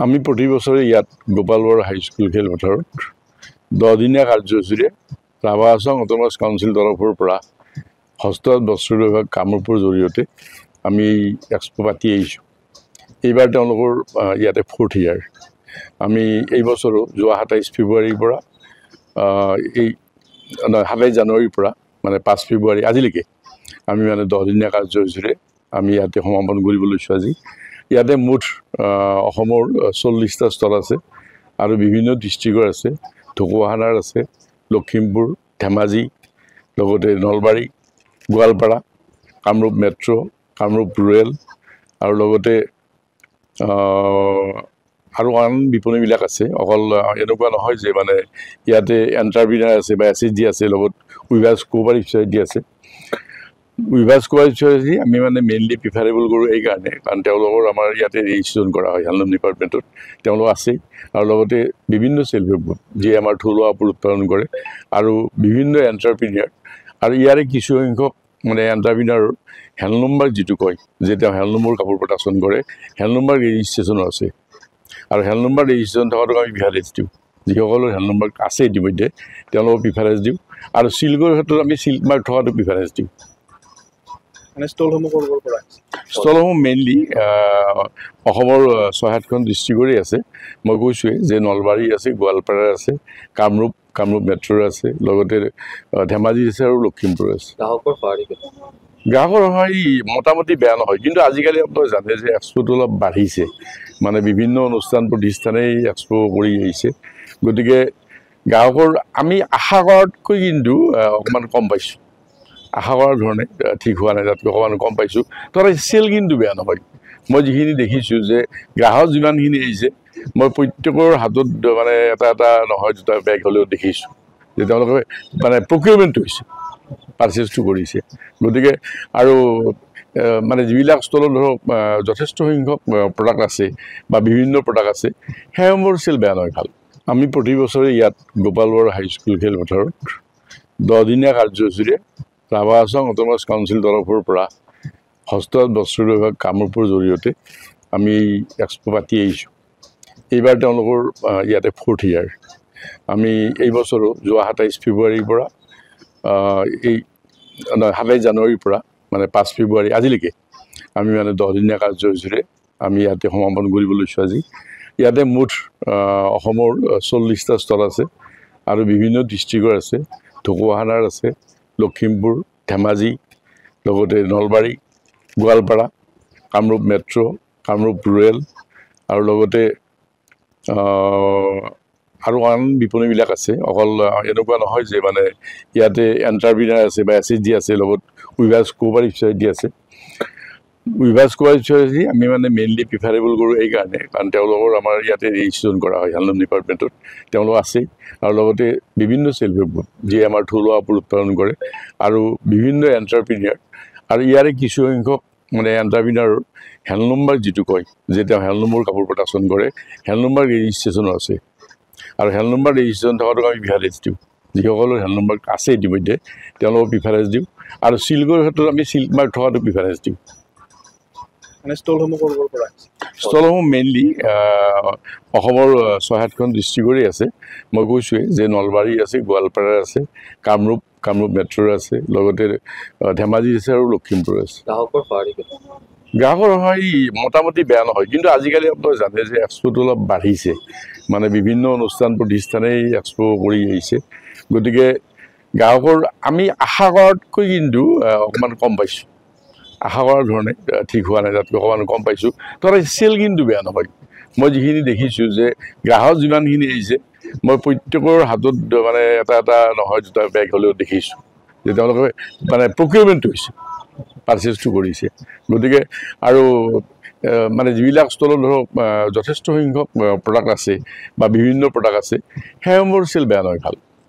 আমি প্ৰতি বছৰে ইয়াত গোপাল বৰা হাইস্কুল খেলপথাৰত 10 দিনীয়া কাৰ্যসূচীৰে ৰাভা আছাম অটোনমাছ কাউন্সিল তৰফৰ পৰা হস্ততাঁত বস্ত্ৰ বিভাগ কামৰূপৰ জৰিয়তে আমি এক্সপো পাতি আহিছোঁ। এইবাৰ তেওঁলোকৰ ইয়াতে 4th ইয়াৰ। আমি এই বছৰো যোৱা 27 ফেব্ৰুৱাৰীৰ পৰা এই 27 জানুৱাৰীৰ পৰা মানে 5 ফেব্ৰুৱাৰী আজিলৈকে আমি মানে 10 দিনীয়া কাৰ্যসূচীৰে আমি ইয়াতে সমাপন কৰিবলৈ লৈছোঁ। আজি ইয়াতে মুঠ অসমৰ 40টা ষ্টল আছে আৰু বিভিন্ন ডিষ্ট্ৰিক্টৰ আছে। ঢকুৱাখানাৰ আছে, লখিমপুৰ, ধেমাজি, লগতে নলবাৰী, গোৱালপাৰা, কামৰূপ মেট্ৰ', কামৰূপ ৰুৰেল আৰু লগতে আৰু আন বিপণীবিলাক আছে। অকল এনেকুৱা নহয় যে মানে ইয়াতে এণ্টাৰপ্ৰিনাৰ আছে বা SHG আছে, লগত উইভাৰ্ছ কোঅপাৰেটিভ ছ'চাইটি আছে। উইভাৰ্ছ কোঅপাৰেটিভ ছ'চাইটি আমি মানে মেইনলি প্ৰিফাৰেবল কৰোঁ এইকাৰণে, কাৰণ তেওঁলোকৰ আমাৰ ইয়াতে ৰেজিষ্ট্ৰেশ্যন কৰা হয় হ্যাণ্ডলুম ডিপাৰ্টমেণ্টত, তেওঁলোক আছেই। আৰু লগতে বিভিন্ন চেল্ফ হেল্প গ্ৰুপ যিয়ে আমাৰ থলুৱা কাপোৰ উৎপাদন কৰে আৰু বিভিন্ন এণ্টাৰপ্ৰিনিয়াৰ আৰু ইয়াৰে কিছুসংখ্যক মানে এণ্টাৰপ্ৰিনাৰৰ হ্যাণ্ডলুম মাৰ্ক যিটো কয় যে তেওঁ হ্যাণ্ডলুমৰ কাপোৰ প্ৰডাকশ্যন কৰে, হ্যাণ্ডলুম মাৰ্ক ৰেজিষ্ট্ৰেশ্যনো আছে। আৰু হ্যাণ্ডলুম মাৰ্ক ৰেজিষ্ট্ৰেশ্যন থকাটোক আমি প্ৰিফাৰেঞ্চ দিওঁ। যিসকলৰ হ্যাণ্ডলুম মাৰ্ক আছে ইতিমধ্যে তেওঁলোকক প্ৰিফাৰেঞ্চ দিওঁ। আৰু চিল্কৰ ক্ষেত্ৰত আমি চিল্ক মাৰ্ক থকাটো প্ৰিফাৰেঞ্চ দিওঁ। ষ্টলসমূহ মেইনলি অসমৰ 6-7খন ডিষ্ট্ৰিক্টৰে আছে। মই কৈছোঁৱেই যে নলবাৰী আছে, গোৱালপাৰাৰ আছে, কামৰূপ মেট্ৰৰ আছে, লগতে ধেমাজি আছে আৰু লখিমপুৰ আছে। গ্ৰাহকৰ সঁহাৰি মোটামুটি বেয়া নহয়, কিন্তু আজিকালি আপোনালোকে জানে যে এক্সপোটো অলপ বাঢ়িছে, মানে বিভিন্ন অনুষ্ঠান প্ৰতিষ্ঠানেই এক্সপো কৰি আহিছে। গতিকে গ্ৰাহকৰ আমি আশা কৰাতকৈ কিন্তু অকণমান কম পাইছোঁ। আশা কৰাৰ ধৰণে ঠিক হোৱা নাই, তাতকৈ অকণমান কম পাইছোঁ। তথাপি চেল কিন্তু বেয়া নহয়। মই যিখিনি দেখিছোঁ যে গ্ৰাহক যিমানখিনি আহিছে, মই প্ৰত্যেকৰ হাতত মানে এটা নহয় দুটা বেগ হ'লেও দেখিছোঁ যে তেওঁলোকে মানে প্ৰকিউৰমেণ্টটো হৈছে, পাৰ্চেছটো কৰিছে। গতিকে আৰু মানে যিবিলাক ষ্টলত ধৰক যথেষ্ট সংখ্যক প্ৰডাক্ট আছে বা বিভিন্ন প্ৰডাক্ট আছে, সেইসমূহৰ চেল বেয়া নহয়, ভাল। আমি প্ৰতি বছৰে ইয়াত গোপাল বৰা হাইস্কুল খেলপথাৰত 10 দিনীয়া কাৰ্যসূচীৰে ৰাভা আছাম অটোনমাছ কাউন্সিল তৰফৰ পৰা হস্ততাঁত বস্ত্ৰ বিভাগ কামৰূপৰ জৰিয়তে আমি এক্সপো পাতি আহিছোঁ। এইবাৰ তেওঁলোকৰ ইয়াতে 4th ইয়াৰ। আমি এই বছৰো যোৱা 27 ফেব্ৰুৱাৰীৰ পৰা এই 27 জানুৱাৰীৰ পৰা মানে 5 ফেব্ৰুৱাৰী আজিলৈকে আমি মানে 10 দিনীয়া কাৰ্যসূচীৰে আমি ইয়াতে সমাপন কৰিবলৈ লৈছোঁ। আজি ইয়াতে মুঠ অসমৰ 40টা ষ্টল আছে আৰু বিভিন্ন ডিষ্ট্ৰিক্টৰ আছে। ঢকুৱাখানাৰ আছে, লখিমপুৰ, ধেমাজি, লগতে নলবাৰী, গোৱালপাৰা, কামৰূপ মেট্ৰ', কামৰূপ ৰুৰেল আৰু লগতে আৰু আন বিপণীবিলাক আছে। অকল এনেকুৱা নহয় যে মানে ইয়াতে এণ্টাৰপ্ৰিনাৰ আছে বা SHG আছে, লগত উইভাৰ্ছ কোঅপাৰেটিভ ছ'চাইটি আছে। উইভাৰ্ছ কোঅপাৰেটিভ ছ'চাইটি আমি মানে মেইনলি প্ৰিফাৰেবল কৰোঁ এইকাৰণে, কাৰণ তেওঁলোকৰ আমাৰ ইয়াতে ৰেজিষ্ট্ৰেশ্যন কৰা হয় হ্যাণ্ডলুম ডিপাৰ্টমেণ্টত, তেওঁলোক আছেই। আৰু লগতে বিভিন্ন চেল্ফ হেল্প গ্ৰুপ যিয়ে আমাৰ থলুৱা কাপোৰ উৎপাদন কৰে আৰু বিভিন্ন এণ্টাৰপ্ৰিনিয়াৰ আৰু ইয়াৰে কিছুসংখ্যক মানে এণ্টাৰপ্ৰিনাৰৰ হ্যাণ্ডলুম মাৰ্ক যিটো কয় যে তেওঁ হ্যাণ্ডলুমৰ কাপোৰ প্ৰডাকশ্যন কৰে, হ্যাণ্ডলুম মাৰ্ক ৰেজিষ্ট্ৰেশ্যনো আছে। আৰু হ্যাণ্ডলুম মাৰ্ক ৰেজিষ্ট্ৰেশ্যন থকাটোক আমি প্ৰিফাৰেঞ্চ দিওঁ। যিসকলৰ হ্যাণ্ডলুম মাৰ্ক আছে ইতিমধ্যে তেওঁলোকক প্ৰিফাৰেঞ্চ দিওঁ। আৰু চিল্কৰ ক্ষেত্ৰত আমি চিল্ক মাৰ্ক থকাটো প্ৰিফাৰেঞ্চ দিওঁ। ষ্টলসমূহ মেইনলি অসমৰ 6-7খন ডিষ্ট্ৰিক্টৰে আছে। মই কৈছোঁৱেই যে নলবাৰী আছে, গোৱালপাৰাৰ আছে, কামৰূপ মেট্ৰৰ আছে, লগতে ধেমাজি আছে আৰু লখিমপুৰ আছে। গ্ৰাহকৰ সঁহাৰি মোটামুটি বেয়া নহয়, কিন্তু আজিকালি আপোনালোকে জানে যে এক্সপোটো অলপ বাঢ়িছে, মানে বিভিন্ন অনুষ্ঠান প্ৰতিষ্ঠানেই এক্সপো কৰি আহিছে। গতিকে গ্ৰাহকৰ আমি আশা কৰাতকৈ কিন্তু অকণমান কম পাইছোঁ। আশা কৰাৰ ধৰণে ঠিক হোৱা নাই, তাতকৈ অকণমান কম পাইছোঁ। তথাপি চেল কিন্তু বেয়া নহয়। মই যিখিনি দেখিছোঁ যে গ্ৰাহক যিমানখিনি আহিছে, মই প্ৰত্যেকৰ হাতত মানে এটা নহয় দুটা বেগ হ'লেও দেখিছোঁ যে তেওঁলোকে মানে প্ৰকিউৰমেণ্টটো হৈছে, পাৰ্চেছটো কৰিছে। গতিকে আৰু মানে যিবিলাক ষ্টলত ধৰক যথেষ্ট সংখ্যক প্ৰডাক্ট আছে বা বিভিন্ন প্ৰডাক্ট আছে, সেইসমূহৰ চেল বেয়া নহয়, ভাল।